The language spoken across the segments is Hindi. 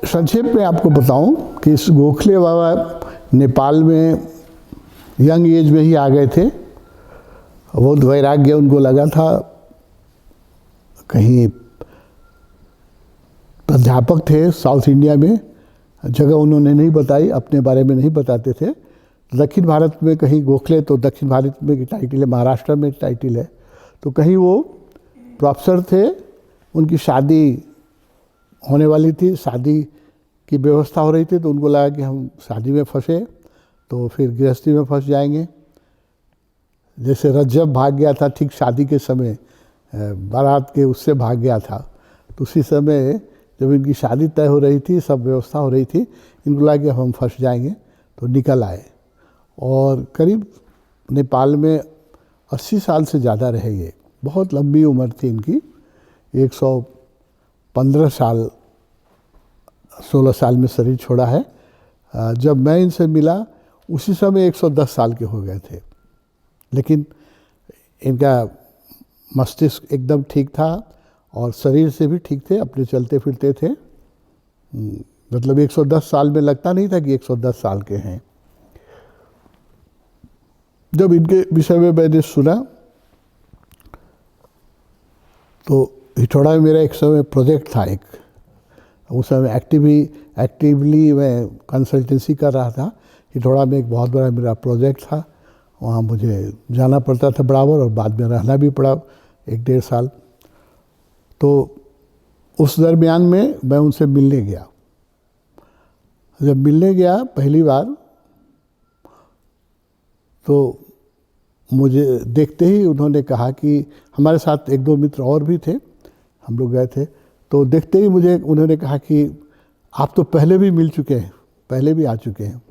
संक्षेप में आपको बताऊं कि इस गोखले बाबा नेपाल में यंग एज में ही आ गए थे। बहुत वैराग्य उनको लगा था। कहीं प्राध्यापक थे साउथ इंडिया में, जगह उन्होंने नहीं बताई, अपने बारे में नहीं बताते थे। दक्षिण भारत में कहीं गोखले तो दक्षिण भारत में की टाइटल है, महाराष्ट्र में टाइटल है। तो कहीं वो प्रोफेसर थे, उनकी शादी होने वाली थी, शादी की व्यवस्था हो रही थी, तो उनको लगा कि हम शादी में फंसे तो फिर गृहस्थी में फंस जाएंगे। जैसे रज्जब भाग गया था ठीक शादी के समय, बारात के उससे भाग गया था, तो उसी समय जब इनकी शादी तय हो रही थी, सब व्यवस्था हो रही थी, इनको लगा कि हम फंस जाएंगे, तो निकल आए। और करीब नेपाल में 80 साल से ज़्यादा रहे ये। बहुत लंबी उम्र थी इनकी, 115 साल 16 साल में शरीर छोड़ा है। जब मैं इनसे मिला उसी समय 110 साल के हो गए थे, लेकिन इनका मस्तिष्क एकदम ठीक था और शरीर से भी ठीक थे, अपने चलते फिरते थे। मतलब 110 साल में लगता नहीं था कि 110 साल के हैं। जब इनके विषय में मैंने सुना तो हिठौड़ा में मेरा एक समय प्रोजेक्ट था, एक उस समय एक्टिवली मैं कंसल्टेंसी कर रहा था। हिठौड़ा में एक बहुत बड़ा मेरा प्रोजेक्ट था, वहाँ मुझे जाना पड़ता था बराबर, और बाद में रहना भी पड़ा 1-1.5 साल। तो उस दरमियान में मैं उनसे मिलने गया। जब मिलने गया पहली बार, तो मुझे देखते ही उन्होंने कहा कि हमारे साथ 1-2 मित्र और भी थे, हम लोग गए थे, तो देखते ही मुझे उन्होंने कहा कि आप तो पहले भी मिल चुके हैं, पहले भी आ चुके हैं।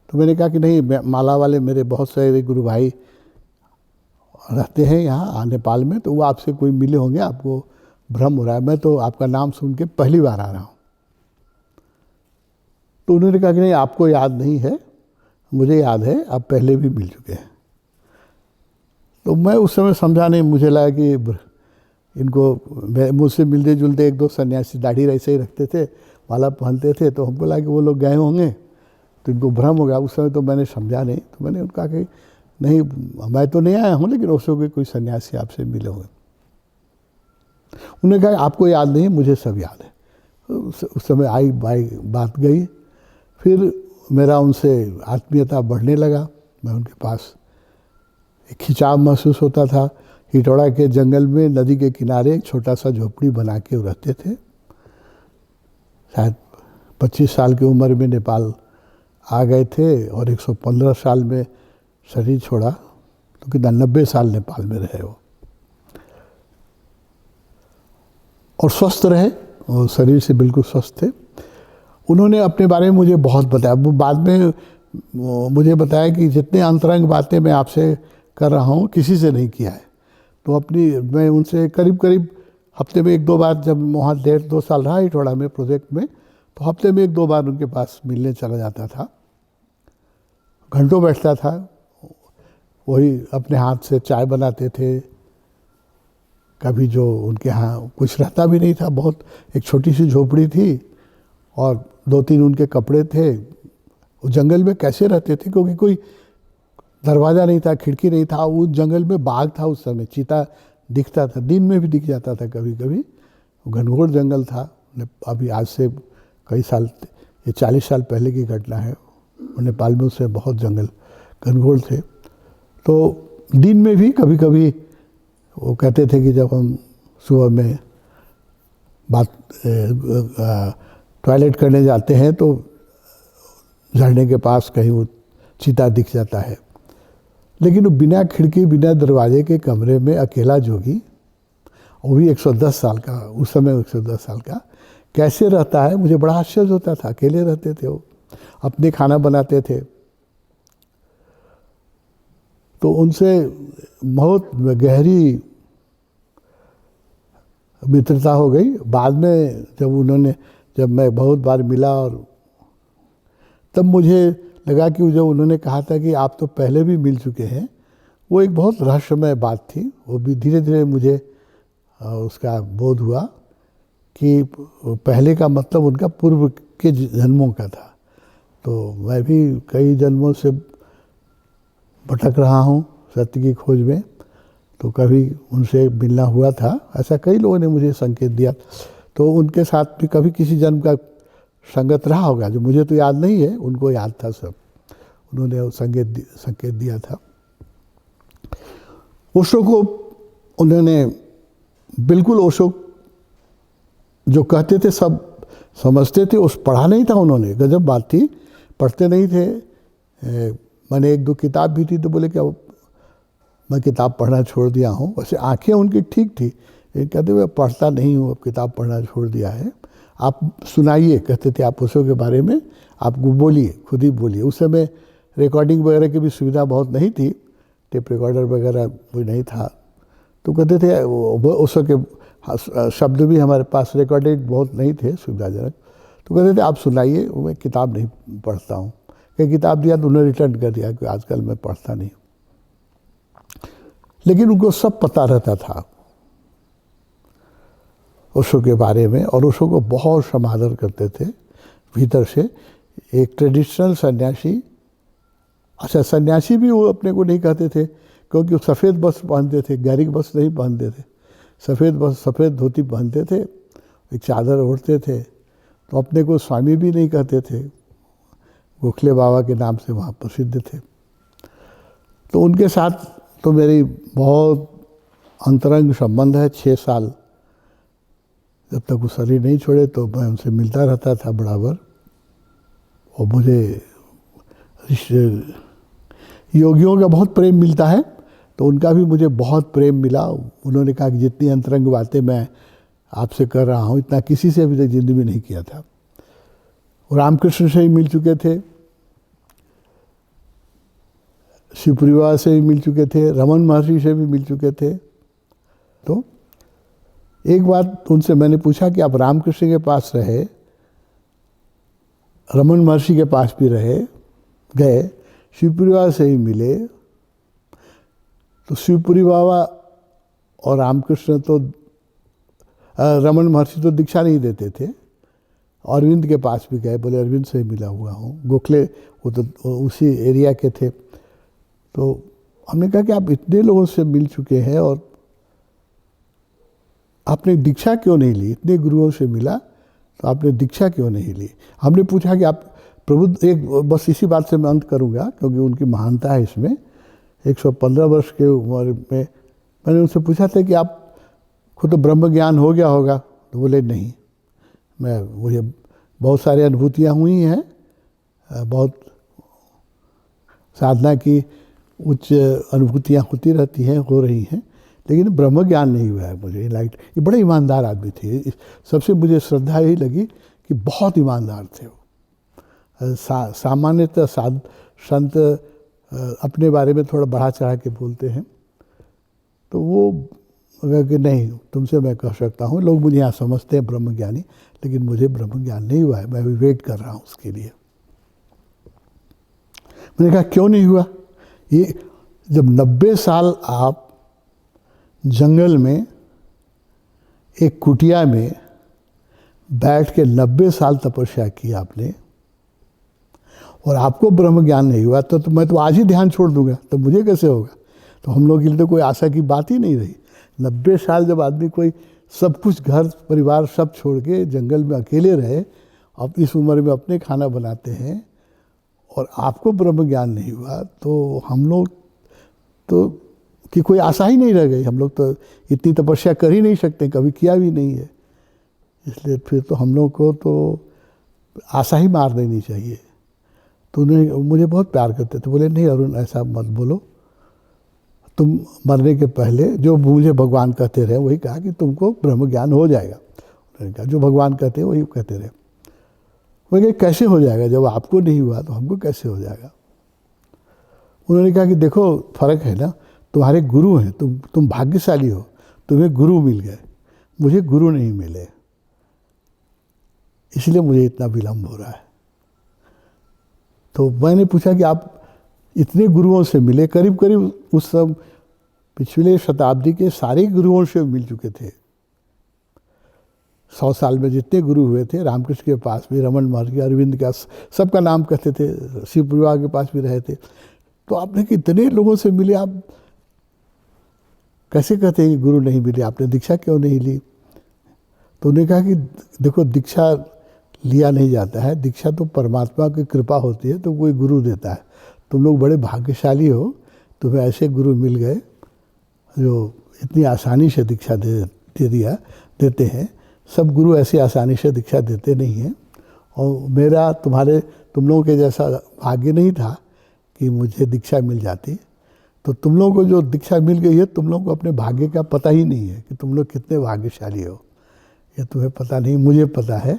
तो मैंने कहा कि नहीं, माला वाले मेरे बहुत सारे गुरु भाई रहते हैं यहाँ नेपाल में, तो वो आपसे कोई मिले होंगे, आपको भ्रम हो रहा है, मैं तो आपका नाम सुन के पहली बार आ रहा हूँ। तो उन्होंने कहा कि नहीं, आपको याद नहीं है, मुझे याद है, आप पहले भी मिल चुके हैं। तो मैं उस समय समझा नहीं, मुझे लगा कि इनको मुझसे मिलते जुलते 1-2 सन्यासी दाढ़ी ऐसे ही रखते थे, माला पहनते थे, तो हमको लगा कि वो लोग गए होंगे, तो इनको भ्रम हो गया। उस समय तो मैंने समझा नहीं, तो मैंने उनका कि नहीं, मैं तो नहीं आया हूँ, लेकिन उसको कोई सन्यासी आपसे मिले होंगे। उन्होंने कहा आपको याद नहीं, मुझे सब याद है। उस समय आई बात गई, फिर मेरा उनसे आत्मीयता बढ़ने लगा। मैं उनके पास एक खिंचाव महसूस होता था। हिठौड़ा के जंगल में नदी के किनारे एक छोटा सा झोपड़ी बना के रहते थे। शायद 25 साल की उम्र में नेपाल आ गए थे और 115 साल में शरीर छोड़ा, तो कितना 90 साल नेपाल में रहे वो, और स्वस्थ रहे, और शरीर से बिल्कुल स्वस्थ थे। उन्होंने अपने बारे में मुझे बहुत बताया। वो बाद में मुझे बताया कि जितने अंतरंग बातें मैं आपसे कर रहा हूँ किसी से नहीं किया है। तो मैं उनसे करीब हफ्ते में 1-2 बार, जब वहाँ 1.5-2 साल रहा हिठौड़ा में प्रोजेक्ट में, तो हफ्ते में 1-2 बार उनके पास मिलने चला जाता था। घंटों बैठता था, वही अपने हाथ से चाय बनाते थे। कभी जो उनके यहाँ कुछ रहता भी नहीं था, बहुत एक छोटी सी झोपड़ी थी और 2-3 उनके कपड़े थे। वो जंगल में कैसे रहते थे, क्योंकि कोई दरवाज़ा नहीं था, खिड़की नहीं था। उस जंगल में बाघ था उस समय, चीता दिखता था, दिन में भी दिख जाता था कभी कभी। घनघोर जंगल था। अभी आज से कई साल, ये 40 साल पहले की घटना है। नेपाल में उससे बहुत जंगल घनघोर थे। तो दिन में भी कभी कभी वो कहते थे कि जब हम सुबह में टॉयलेट करने जाते हैं तो झरने के पास कहीं वो चीता दिख जाता है। लेकिन वो बिना खिड़की बिना दरवाजे के कमरे में अकेला जोगी, वो भी 110 साल का, उस समय 110 साल का, कैसे रहता है, मुझे बड़ा आश्चर्य होता था। अकेले रहते थे वो, अपने खाना बनाते थे। तो उनसे बहुत गहरी मित्रता हो गई। बाद में जब मैं बहुत बार मिला, और तब मुझे लगा कि जो उन्होंने कहा था कि आप तो पहले भी मिल चुके हैं, वो एक बहुत रहस्यमय बात थी। वो भी धीरे धीरे मुझे उसका बोध हुआ कि पहले का मतलब उनका पूर्व के जन्मों का था। तो मैं भी कई जन्मों से भटक रहा हूँ सत्य की खोज में, तो कभी उनसे मिलना हुआ था, ऐसा कई लोगों ने मुझे संकेत दिया। तो उनके साथ भी कभी किसी जन्म का संगत रहा होगा, जो मुझे तो याद नहीं है, उनको याद था सब, उन्होंने संकेत दिया था। ओशो को उन्होंने बिल्कुल, ओशो जो कहते थे सब समझते थे, उस पढ़ा नहीं था उन्होंने, गजब बात थी, पढ़ते नहीं थे। मैंने एक दो किताब भी थी तो बोले क्या मैं किताब पढ़ना छोड़ दिया हूँ। वैसे आंखें उनकी ठीक थी, ये कहते हुए पढ़ता नहीं हूँ, अब किताब पढ़ना छोड़ दिया है। आप सुनाइए, कहते थे आप ओशो के बारे में, आप बोलिए, खुद ही बोलिए। उस समय रिकॉर्डिंग वगैरह की भी सुविधा बहुत नहीं थी, टेप रिकॉर्डर वगैरह कोई नहीं था, तो कहते थे ओशो के शब्द भी हमारे पास रिकॉर्डेड बहुत नहीं थे सुविधाजनक, तो कहते थे आप सुनाइए, मैं किताब नहीं पढ़ता हूँ। कि किताब दिया तो उन्हें रिटर्न कर दिया कि आजकल मैं पढ़ता नहीं। लेकिन उनको सब पता रहता था ओशो के बारे में, और ओशो को बहुत समादर करते थे भीतर से। एक ट्रेडिशनल सन्यासी, अच्छा सन्यासी भी वो अपने को नहीं कहते थे, क्योंकि वो सफ़ेद वस्त्र पहनते थे, गहरी वस्त्र नहीं पहनते थे, सफ़ेद वस्त्र, सफ़ेद धोती पहनते थे, एक चादर ओढ़ते थे। तो अपने को स्वामी भी नहीं कहते थे, गोखले बाबा के नाम से वहाँ प्रसिद्ध थे। तो उनके साथ तो मेरी बहुत अंतरंग संबंध है, 6 साल, जब तक वो शरीर नहीं छोड़े तो मैं उनसे मिलता रहता था बराबर। और मुझे योगियों का बहुत प्रेम मिलता है, तो उनका भी मुझे बहुत प्रेम मिला। उन्होंने कहा कि जितनी अंतरंग बातें मैं आपसे कर रहा हूँ, इतना किसी से अभी तक जिंदगी में नहीं किया था। और रामकृष्ण से भी मिल चुके थे, शिवपुरी से भी मिल चुके थे, रमन महर्षि से भी मिल चुके थे। तो एक बात उनसे मैंने पूछा कि आप रामकृष्ण के पास रहे, रमन महर्षि के पास भी रहे, गए, शिवपुरी से ही मिले, तो शिवपुरी बाबा और रामकृष्ण तो, रमन महर्षि तो दीक्षा नहीं देते थे। अरविंद के पास भी गए, बोले अरविंद से मिला हुआ हूँ। गोखले वो तो उसी एरिया के थे। तो हमने कहा कि आप इतने लोगों से मिल चुके हैं और आपने दीक्षा क्यों नहीं ली? इतने गुरुओं से मिला तो आपने दीक्षा क्यों नहीं ली? हमने पूछा कि आप प्रबुद्ध, एक बस इसी बात से मैं अंत करूँगा क्योंकि उनकी महानता है इसमें। 115 वर्ष के उम्र में मैंने उनसे पूछा था कि आप खुद तो ब्रह्म ज्ञान हो गया होगा, तो बोले नहीं, मुझे बहुत सारी अनुभूतियाँ हुई हैं, बहुत साधना की उच्च अनुभूतियाँ होती रहती हैं, हो रही हैं, लेकिन ब्रह्म ज्ञान नहीं हुआ है मुझे। लाइट, ये बड़े ईमानदार आदमी थे, सबसे मुझे श्रद्धा यही लगी कि बहुत ईमानदार थे वो। सामान्यतः संत अपने बारे में थोड़ा बढ़ा चढ़ा के बोलते हैं, तो वो अगर कि नहीं, तुमसे मैं कह सकता हूँ, लोग मुझे यहाँ समझते हैं ब्रह्मज्ञानी, लेकिन मुझे ब्रह्म ज्ञान नहीं हुआ है, मैं अभी वेट कर रहा हूँ उसके लिए। मैंने कहा क्यों नहीं हुआ? ये जब 90 साल आप जंगल में एक कुटिया में बैठ के 90 साल तपस्या की आपने, और आपको ब्रह्म ज्ञान नहीं हुआ, तो मैं तो आज ही ध्यान छोड़ दूंगा, तो मुझे कैसे होगा? तो हम लोग के लिए तो कोई आशा की बात ही नहीं रही। 90 साल जब आदमी कोई सब कुछ, घर परिवार सब छोड़ के जंगल में अकेले रहे, अब इस उम्र में अपने खाना बनाते हैं, और आपको ब्रह्म ज्ञान नहीं हुआ, तो हम लोग तो कि कोई आशा ही नहीं रह गई। हम लोग तो इतनी तपस्या कर ही नहीं सकते, कभी किया भी नहीं है, इसलिए फिर तो हम लोग को तो आशा ही मार देनी चाहिए। तो उन्हें मुझे बहुत प्यार करते थे, बोले नहीं अरुण ऐसा मत बोलो, तुम मरने के पहले जो मुझे भगवान कहते रहे वही कहा कि तुमको ब्रह्म ज्ञान हो जाएगा। उन्होंने कहा जो भगवान कहते हैं वही कहते रहे। वो कहे कैसे हो जाएगा, जब आपको नहीं हुआ तो हमको कैसे हो जाएगा? उन्होंने कहा कि देखो फर्क है ना, तुम्हारे गुरु हैं, तुम भाग्यशाली हो, तुम्हें गुरु मिल गए, मुझे गुरु नहीं मिले, इसलिए मुझे इतना विलम्ब हो रहा है। तो मैंने पूछा कि आप इतने गुरुओं से मिले, करीब करीब उस सब पिछले शताब्दी के सारे गुरुओं से मिल चुके थे, 100 साल में जितने गुरु हुए थे, रामकृष्ण के पास भी, रमन महर्षि, अरविंद का, सबका नाम कहते थे, शिव परिवार के पास भी रहे थे। तो आपने कितने लोगों से मिले, आप कैसे कहते हैं कि गुरु नहीं मिले, आपने दीक्षा क्यों नहीं ली? तो उन्होंने कहा कि देखो, दीक्षा लिया नहीं जाता है, दीक्षा तो परमात्मा की कृपा होती है, तो कोई गुरु देता है। तुम लोग बड़े भाग्यशाली हो, तुम्हें ऐसे गुरु मिल गए जो इतनी आसानी से दीक्षा देते हैं। सब गुरु ऐसे आसानी से दीक्षा देते नहीं हैं, और मेरा तुम लोगों के जैसा भाग्य नहीं था कि मुझे दीक्षा मिल जाती। तो तुम लोगों को जो दीक्षा मिल गई है, तुम लोगों को अपने भाग्य का पता ही नहीं है कि तुम लोग कितने भाग्यशाली हो। ये तुम्हें पता नहीं, मुझे पता है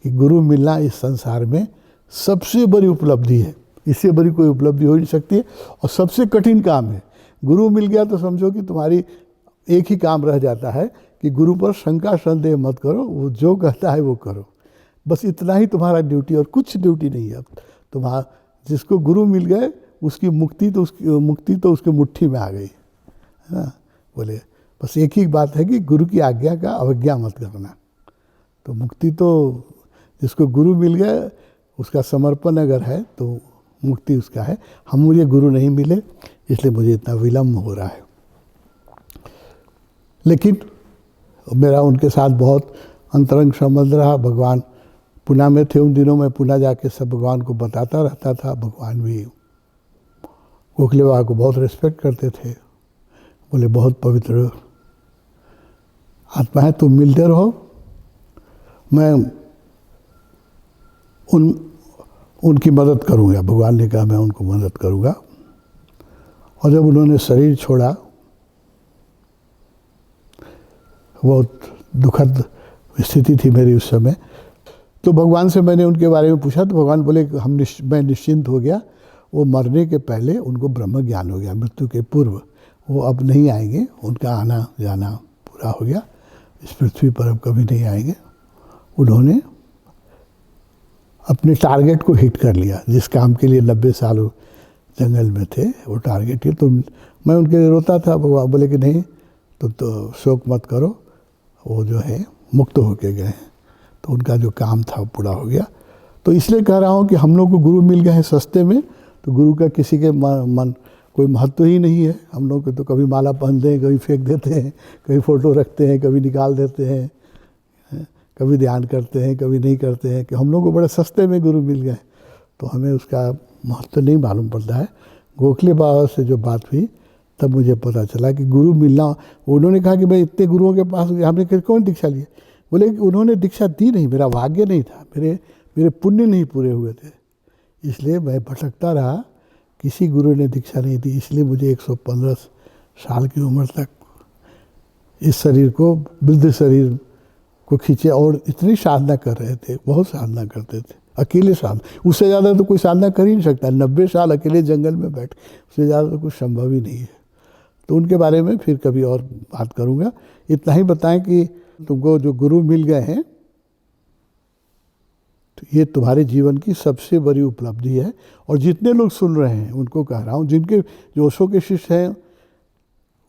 कि गुरु मिलना इस संसार में सबसे बड़ी उपलब्धि है। इससे बड़ी कोई उपलब्धि हो नहीं सकती है, और सबसे कठिन काम है। गुरु मिल गया तो समझो कि तुम्हारी एक ही काम रह जाता है कि गुरु पर शंका संदेह मत करो, वो जो कहता है वो करो। बस इतना ही तुम्हारा ड्यूटी, और कुछ ड्यूटी नहीं है। अब तुम्हारा जिसको गुरु मिल गए, उसकी मुक्ति तो उसके मुट्ठी में आ गई, है ना। बोले बस एक ही बात है कि गुरु की आज्ञा का अवज्ञा मत करना। तो मुक्ति तो जिसको गुरु मिल गया, उसका समर्पण अगर है तो मुक्ति उसका है। मुझे गुरु नहीं मिले, इसलिए मुझे इतना विलम्ब हो रहा है। लेकिन मेरा उनके साथ बहुत अंतरंग संबंध रहा। भगवान पुणे में थे उन दिनों, मैं पुणे जाके सब भगवान को बताता रहता था। भगवान भी गोखले बाबा को बहुत रिस्पेक्ट करते थे। बोले बहुत पवित्र आत्मा है, तुम मिलते रहो, मैं उनकी मदद करूँगा। भगवान ने कहा मैं उनको मदद करूँगा। और जब उन्होंने शरीर छोड़ा, बहुत दुखद स्थिति थी मेरी उस समय, तो भगवान से मैंने उनके बारे में पूछा। तो भगवान बोले मैं निश्चिंत हो गया। वो मरने के पहले उनको ब्रह्म ज्ञान हो गया, मृत्यु के पूर्व। वो अब नहीं आएंगे, उनका आना जाना पूरा हो गया, इस पृथ्वी पर अब कभी नहीं आएंगे। उन्होंने अपने टारगेट को हिट कर लिया। जिस काम के लिए 90 साल जंगल में थे, वो टारगेट ही। तो मैं उनके लिए रोता था। भगवान बोले कि नहीं, तुम तो शोक मत करो, वो जो है मुक्त होके गए हैं, तो उनका जो काम था वो पूरा हो गया। तो इसलिए कह रहा हूँ कि हम लोग को गुरु मिल गए हैं सस्ते में, तो गुरु का किसी के मन कोई महत्व ही नहीं है। हम लोग तो कभी माला पहनते हैं, कभी फेंक देते हैं, कभी फ़ोटो रखते हैं, कभी निकाल देते हैं, कभी ध्यान करते हैं, कभी नहीं करते हैं। कि हम लोग को बड़े सस्ते में गुरु मिल गए, तो हमें उसका महत्व नहीं मालूम पड़ता है। गोखले बाबा से जो बात हुई, तब मुझे पता चला कि गुरु मिलना। उन्होंने कहा कि मैं इतने गुरुओं के पास गया, हमने कौन दीक्षा ली? बोले कि उन्होंने दीक्षा दी नहीं, मेरा भाग्य नहीं था, मेरे पुण्य नहीं पूरे हुए थे, इसलिए मैं भटकता रहा, किसी गुरु ने दीक्षा नहीं दी। इसलिए मुझे 115 साल की उम्र तक इस शरीर को, वृद्ध शरीर को खींचे। और इतनी साधना कर रहे थे, बहुत साधना करते थे, अकेले साधना। उससे ज़्यादा तो कोई साधना कर ही नहीं सकता। 90 साल अकेले जंगल में बैठ, उससे ज़्यादा तो कुछ संभव ही नहीं है। तो उनके बारे में फिर कभी और बात करूँगा। इतना ही बताएं कि तुमको जो गुरु मिल गए हैं, तो ये तुम्हारे जीवन की सबसे बड़ी उपलब्धि है। और जितने लोग सुन रहे हैं उनको कह रहा हूँ, जिनके जो ओशो के शिष्य हैं,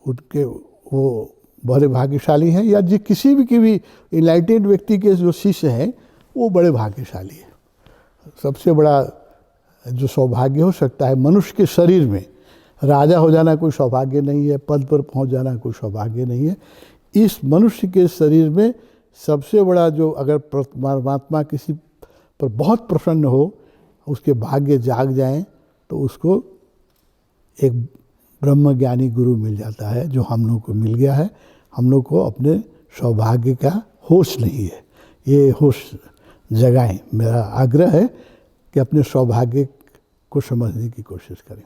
उनके वो बड़े भाग्यशाली हैं, या किसी भी इनलाइटेड व्यक्ति के जो शिष्य हैं, वो बड़े भाग्यशाली हैं। सबसे बड़ा जो सौभाग्य हो सकता है मनुष्य के शरीर में, राजा हो जाना कोई सौभाग्य नहीं है, पद पर पहुंच जाना कोई सौभाग्य नहीं है। इस मनुष्य के शरीर में सबसे बड़ा जो, अगर परमात्मा किसी पर बहुत प्रसन्न हो, उसके भाग्य जाग जाएं, तो उसको एक ब्रह्म ज्ञानी गुरु मिल जाता है, जो हम लोग को मिल गया है। हम लोग को अपने सौभाग्य का होश नहीं है, ये होश जगाएं। मेरा आग्रह है कि अपने सौभाग्य को समझने की कोशिश करें।